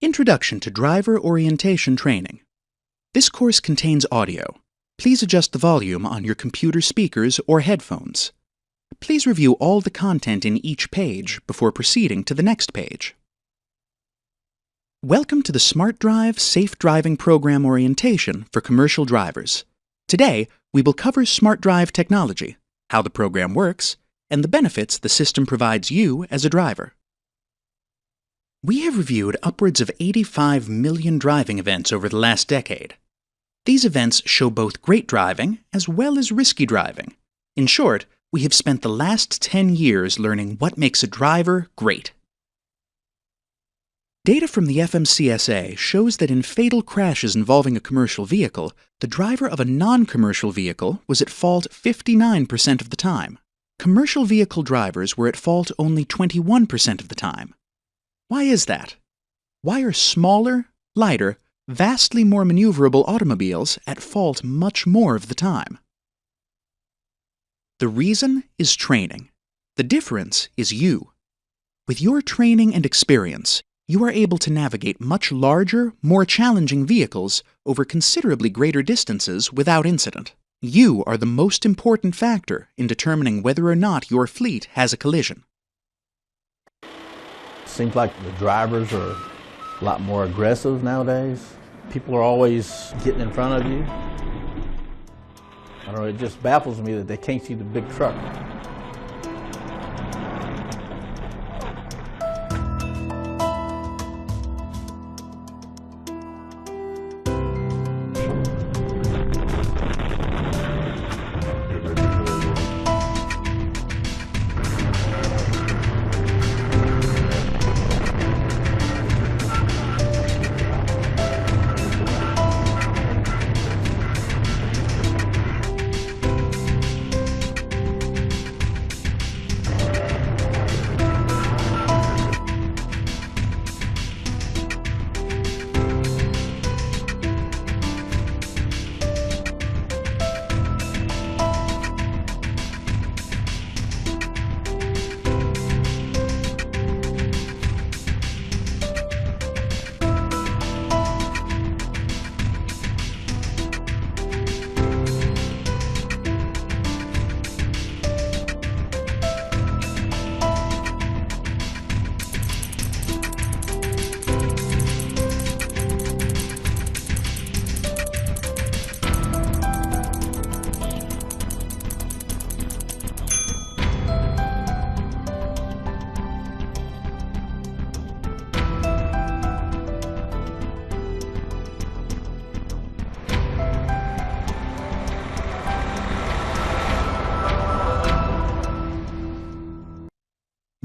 Introduction to Driver Orientation Training. This course contains audio. Please adjust the volume on your computer speakers or headphones. Please review all the content in each page before proceeding to the next page. Welcome to the SmartDrive Safe Driving Program Orientation for Commercial Drivers. Today, we will cover SmartDrive technology, how the program works, and the benefits the system provides you as a driver. We have reviewed upwards of 85 million driving events over the last decade. These events show both great driving as well as risky driving. In short, we have spent the last 10 years learning what makes a driver great. Data from the FMCSA shows that in fatal crashes involving a commercial vehicle, the driver of a non-commercial vehicle was at fault 59% of the time. Commercial vehicle drivers were at fault only 21% of the time. Why is that? Why are smaller, lighter, vastly more maneuverable automobiles at fault much more of the time? The reason is training. The difference is you. With your training and experience, you are able to navigate much larger, more challenging vehicles over considerably greater distances without incident. You are the most important factor in determining whether or not your fleet has a collision. Seems like the drivers are a lot more aggressive nowadays. People are always getting in front of you. I don't know, it just baffles me that they can't see the big truck.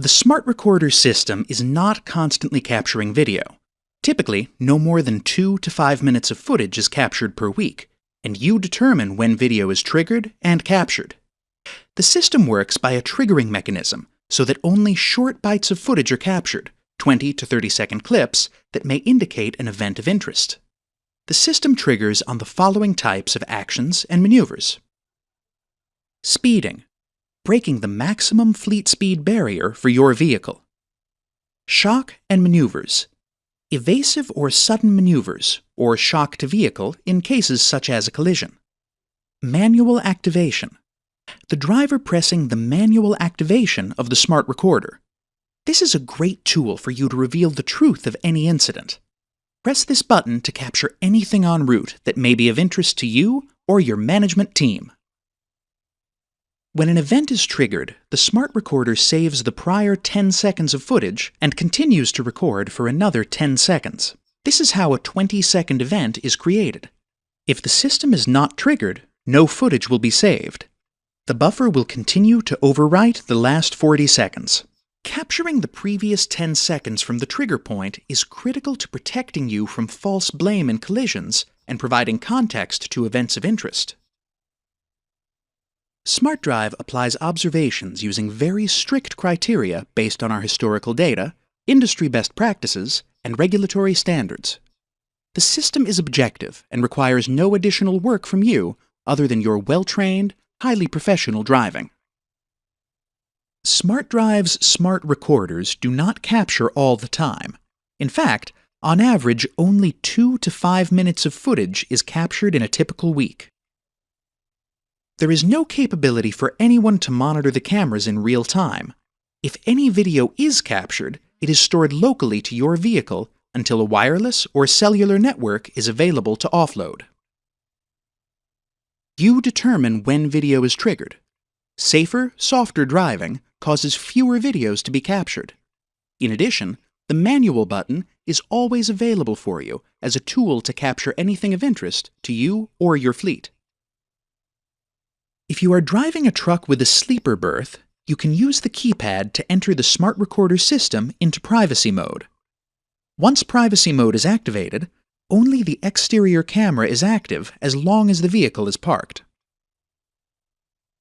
The Smart Recorder system is not constantly capturing video. Typically, no more than 2 to 5 minutes of footage is captured per week, and you determine when video is triggered and captured. The system works by a triggering mechanism so that only short bites of footage are captured, 20 to 30-second clips that may indicate an event of interest. The system triggers on the following types of actions and maneuvers. Speeding. Breaking the maximum fleet speed barrier for your vehicle. Shock and maneuvers. Evasive or sudden maneuvers, or shock to vehicle in cases such as a collision. Manual activation. The driver pressing the manual activation of the Smart Recorder. This is a great tool for you to reveal the truth of any incident. Press this button to capture anything en route that may be of interest to you or your management team. When an event is triggered, the Smart Recorder saves the prior 10 seconds of footage and continues to record for another 10 seconds. This is how a 20-second event is created. If the system is not triggered, no footage will be saved. The buffer will continue to overwrite the last 40 seconds. Capturing the previous 10 seconds from the trigger point is critical to protecting you from false blame in collisions and providing context to events of interest. SmartDrive applies observations using very strict criteria based on our historical data, industry best practices, and regulatory standards. The system is objective and requires no additional work from you other than your well-trained, highly professional driving. SmartDrive's smart recorders do not capture all the time. In fact, On average, only 2 to 5 minutes of footage is captured in a typical week. There is no capability for anyone to monitor the cameras in real time. If any video is captured, it is stored locally to your vehicle until a wireless or cellular network is available to offload. You determine when video is triggered. Safer, softer driving causes fewer videos to be captured. In addition, the manual button is always available for you as a tool to capture anything of interest to you or your fleet. If you are driving a truck with a sleeper berth, you can use the keypad to enter the Smart Recorder system into privacy mode. Once privacy mode is activated, only the exterior camera is active as long as the vehicle is parked.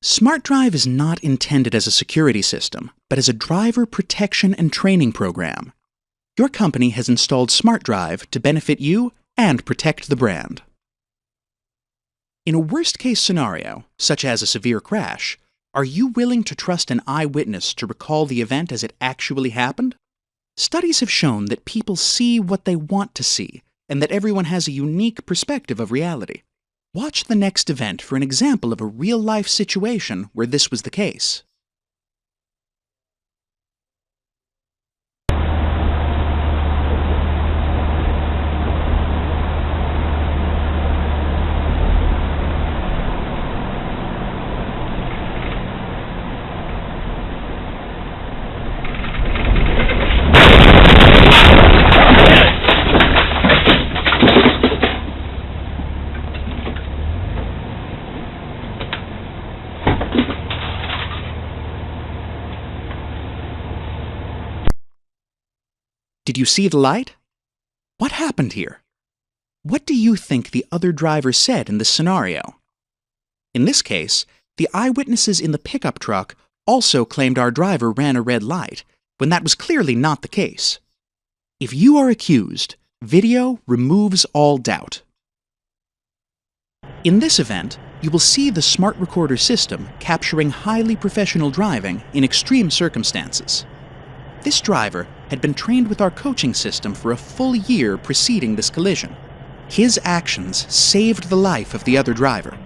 SmartDrive is not intended as a security system, but as a driver protection and training program. Your company has installed SmartDrive to benefit you and protect the brand. In a worst-case scenario, such as a severe crash, are you willing to trust an eyewitness to recall the event as it actually happened? Studies have shown that people see what they want to see, and that everyone has a unique perspective of reality. Watch the next event for an example of a real-life situation where this was the case. Did you see the light? What happened here? What do you think the other driver said in this scenario? In this case, the eyewitnesses in the pickup truck also claimed our driver ran a red light, when that was clearly not the case. If you are accused, video removes all doubt. In this event, you will see the Smart Recorder system capturing highly professional driving in extreme circumstances. This driver had been trained with our coaching system for a full year preceding this collision. His actions saved the life of the other driver.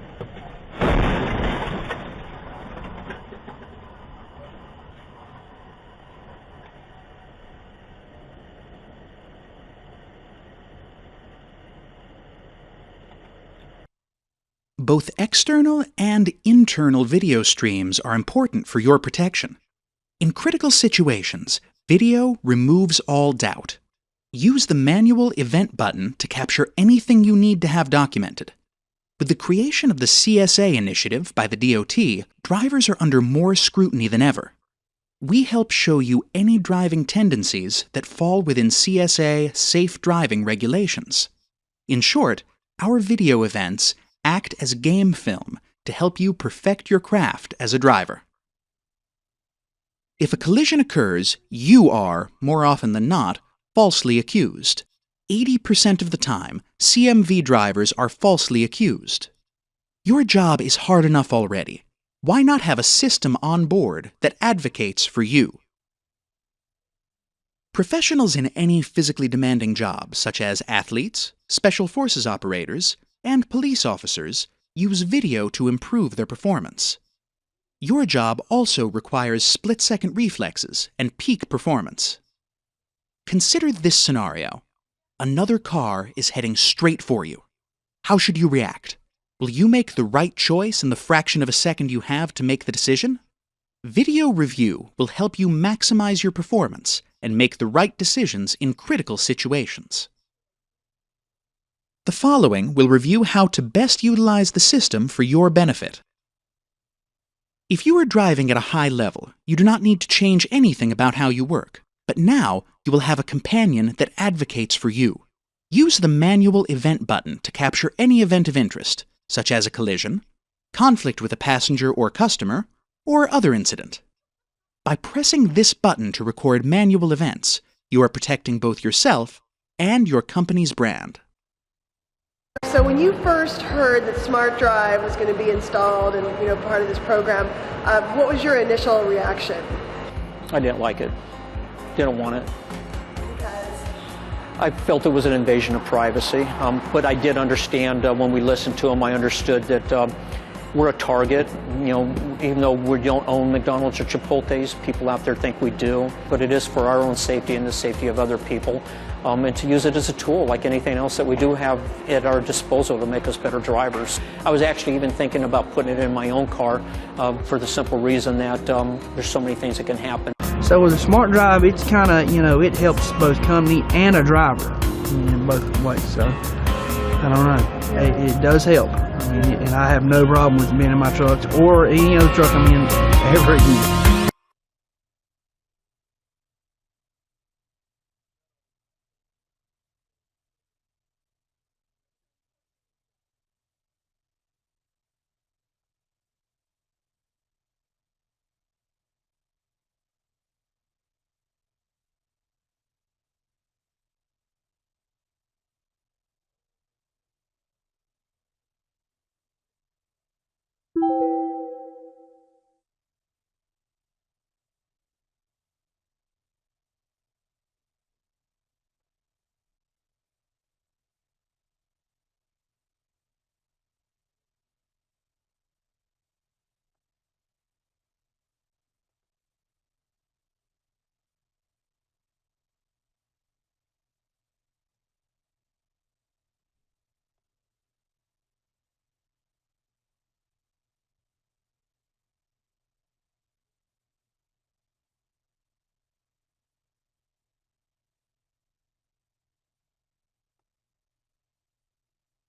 Both external and internal video streams are important for your protection. In critical situations, video removes all doubt. Use the manual event button to capture anything you need to have documented. With the creation of the CSA initiative by the DOT, drivers are under more scrutiny than ever. We help show you any driving tendencies that fall within CSA safe driving regulations. In short, our video events act as game film to help you perfect your craft as a driver. If a collision occurs, you are, more often than not, falsely accused. 80% of the time, CMV drivers are falsely accused. Your job is hard enough already. Why not have a system on board that advocates for you? Professionals in any physically demanding job, such as athletes, special forces operators, and police officers, use video to improve their performance. Your job also requires split-second reflexes and peak performance. Consider this scenario. Another car is heading straight for you. How should you react? Will you make the right choice in the fraction of a second you have to make the decision? Video review will help you maximize your performance and make the right decisions in critical situations. The following will review how to best utilize the system for your benefit. If you are driving at a high level, you do not need to change anything about how you work, but now you will have a companion that advocates for you. Use the manual event button to capture any event of interest, such as a collision, conflict with a passenger or customer, or other incident. By pressing this button to record manual events, you are protecting both yourself and your company's brand. So when you first heard that SmartDrive was going to be installed and part of this program, what was your initial reaction? I didn't like it. Didn't want it. Because? I felt it was an invasion of privacy, but I did understand when we listened to them, I understood that we're a target. You know, even though we don't own McDonald's or Chipotle's, people out there think we do, but it is for our own safety and the safety of other people, and to use it as a tool like anything else that we do have at our disposal to make us better drivers. I was actually even thinking about putting it in my own car for the simple reason that there's so many things that can happen. So with the SmartDrive, it's kind of, you know, it helps both company and a driver in both ways. So I don't know, it does help. I mean, and I have no problem with being in my trucks or any other truck I'm in ever again.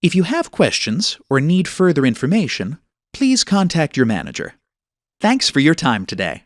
If you have questions or need further information, please contact your manager. Thanks for your time today.